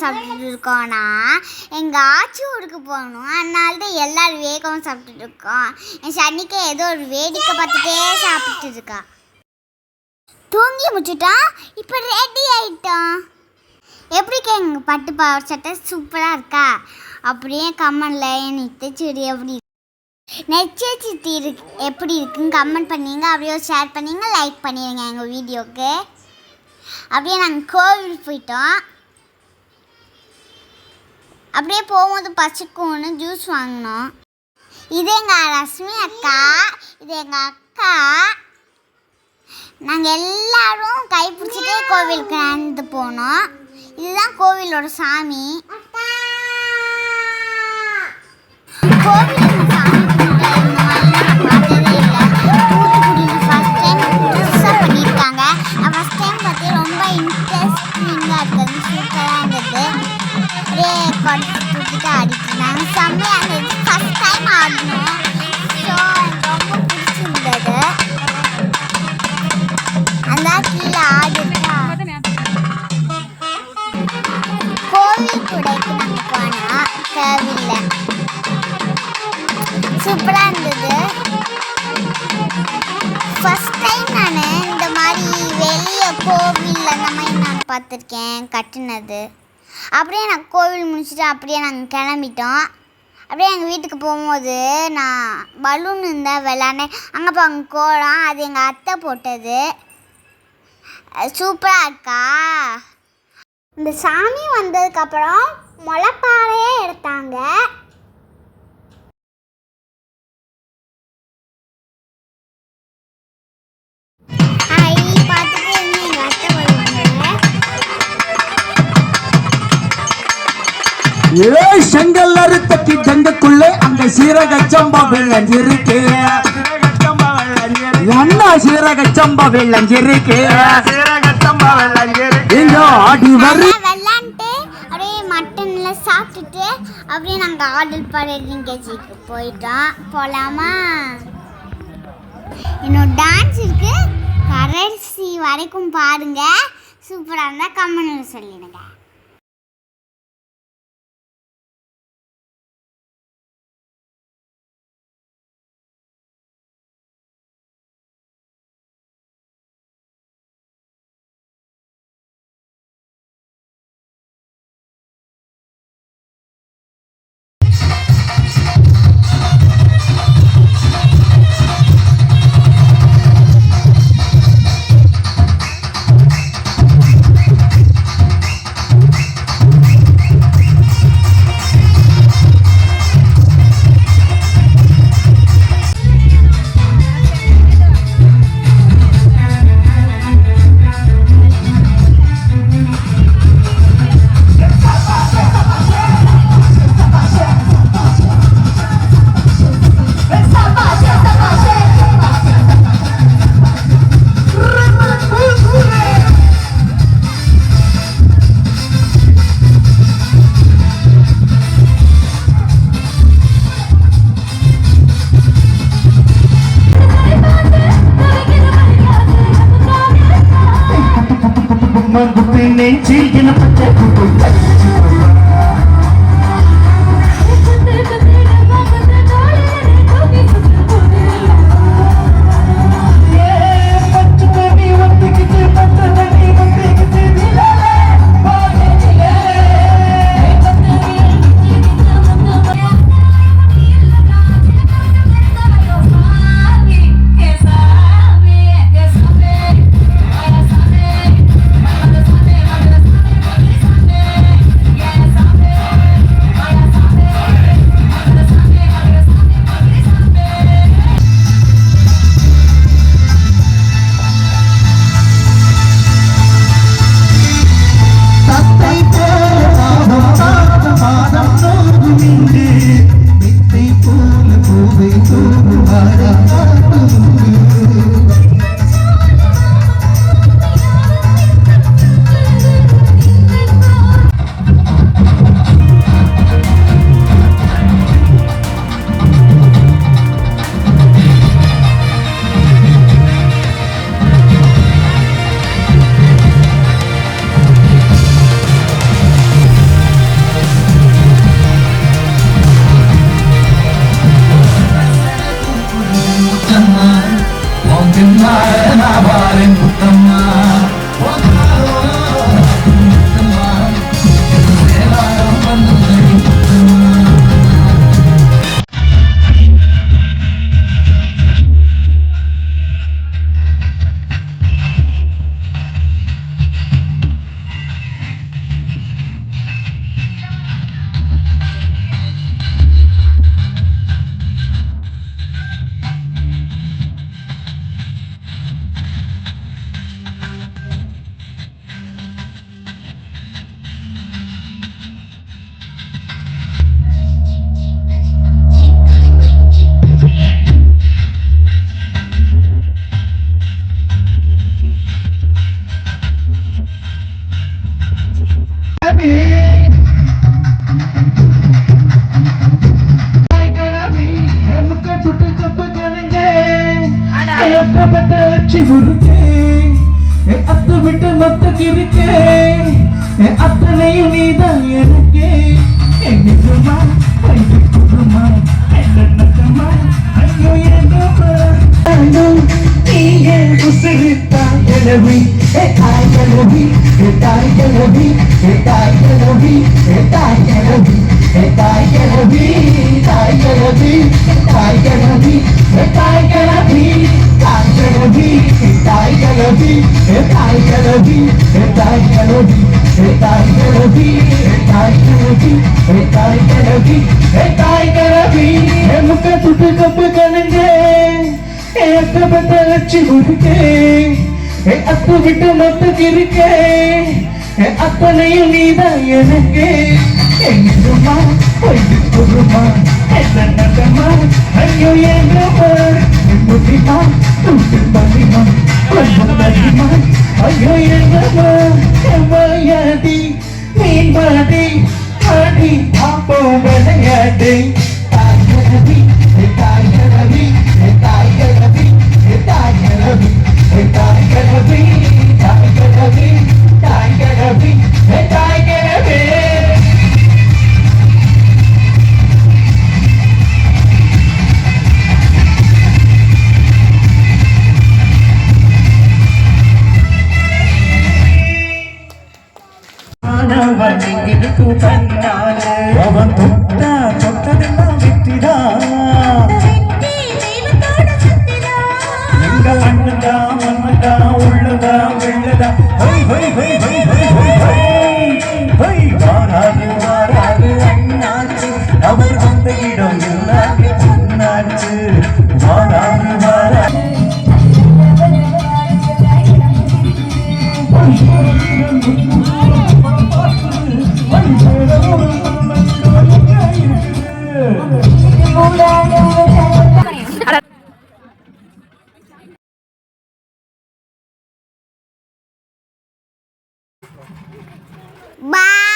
சாப்பிட்டுட்டு இருக்கோம்னா எங்கள் ஆச்சி ஊருக்கு போகணும். அதனால தான் எல்லோரும் வேகமாக சாப்பிட்டுட்டு இருக்கோம். என் சன்னிக்கு ஏதோ ஒரு வேடிக்கை பார்த்துட்டே சாப்பிட்டு இருக்கா. தூங்கி முடிச்சுட்டோம். இப்போ ரெடி ஆகிட்டோம். எப்படிக்கா எங்கள் பட்டு பாவாடை சட்டை சூப்பராக இருக்கா? அப்படியே கமெண்டில் எனக்கு சரி எப்படி நெச்சித்தி இருக்கு எப்படி இருக்குன்னு கமெண்ட் பண்ணிங்க. அப்படியே ஷேர் பண்ணிங்க, லைக் பண்ணிடுங்க எங்கள் வீடியோவுக்கு. அப்படியே நாங்கள் கோவில் போயிட்டோம். அப்படியே போகும்போது பச்சைக்கூன்னு ஜூஸ் வாங்கினோம். இது எங்கள் ரஷ்மி அக்கா, இது எங்கள் அக்கா. நாங்கள் எல்லோரும் கைப்பிடிச்சிட்டே கோவிலுக்கு நடந்து போனோம். இதுதான் கோவிலோட சாமி. கோவில் ஆடினாங்க. செம்மையாக இருந்தது. First time ஆடினோம். ஸோ எனக்கு ரொம்ப பிடிச்சிருந்தது. அந்த கீழே ஆடிட்டா கோவில் கூடைக்கு நாங்கள் போனோம். கோவிலில் சூப்பராக இருந்தது. ஃபஸ்ட் டைம் நான் இந்த மாதிரி வெளியே கோவில் அந்த மாதிரி நான் பார்த்துருக்கேன் கட்டினது. அப்படியே நான் கோவில் முடிச்சுட்டு அப்படியே நாங்கள் கிளம்பிட்டோம். அப்படியே எங்கள் வீட்டுக்கு போகும்போது நான் பலூன் இருந்தால் விளாண்டேன். அங்கே போய் அங்கே கோலம் அது எங்கள் அத்தை போட்டது. சூப்பராக இருக்கா? இந்த சாமி வந்ததுக்கப்புறம் முளைப்பாறையே எடுத்தாங்க. செங்கல் அறுத்தக்கு ஜங்கக்குள்ளே அங்க சீரகச்சம்பா விளைஞ்சிருக்கு. என்ன சீரகச்சம்பா விளைஞ்சிருக்கு? ஆடி வரு விளாண்டுட்டு அப்படியே மட்டன்ல சாப்பிட்டுட்டு அப்படியே நாங்கள் ஆடல் பாடலிங்கேஜிக்கு போயிட்டோம். போகலாமா? இன்னும் டான்ஸ் இருக்கு. கடைசி வரைக்கும் பாருங்க. சூப்பராக இருந்தால் கமெண்ட்ல சொல்லிடுங்க. அத்து விட்டு மொத்தக்கு இருக்கே அத்தனையும் நீதான் எனக்கு எங்குமா குடுமா என்னமா ஐயோ ஏதோ நீயே உசிரித்தா எனவி தாய் எனவி தாய் எனவி தாய் எனவி தாய் எனவி தாய் எனவி தாய் எனவி தாய் எனவி தாய் எனவி தாய் எனவி தாய் எனவி தாய் எனவி தாய் எனவி தாய் எனவி தாய் எனவி தாய் எனவி தாய் எனவி முக்க சுட்டு கப்பு கணங்கே ஏக்கப்பட்ட லட்சி கொடுக்கே அத்து விட்டு மொத்தக்கு இருக்கே அத்தனையும் நீதான் எனக்கு எங்குமா பொய்யுமா என்னமா ஐயோ ஏங்கமா முடிமா துட்டு பண்ணிமா கொஞ்சம் தனிமா ஐயோ ஏங்கமா எம்மையாடி மீன் மாடி ஆடி அப்போ விளையாடி தாயரவி தாயரவி தாயரவி தாயரவி தாயரவி தாயரவி தாயரவி தாயரவி அவனுக்கு தன்னால அவன் தொட்டதெல்லாம் வெற்றிதா எங்க மண்ணுதா மண்ணுதா உள்ளதா வெள்ளதா ஹொய் ஹொய் ஹொய் ஹொய் ஹொய் ஹொய் ஹொய் ஹொய் வாராது வாராது அண்ணாச்சு அவர் வந்த இடம் எல்லாமே சொன்னாச்சு வாராது வாராது Bye.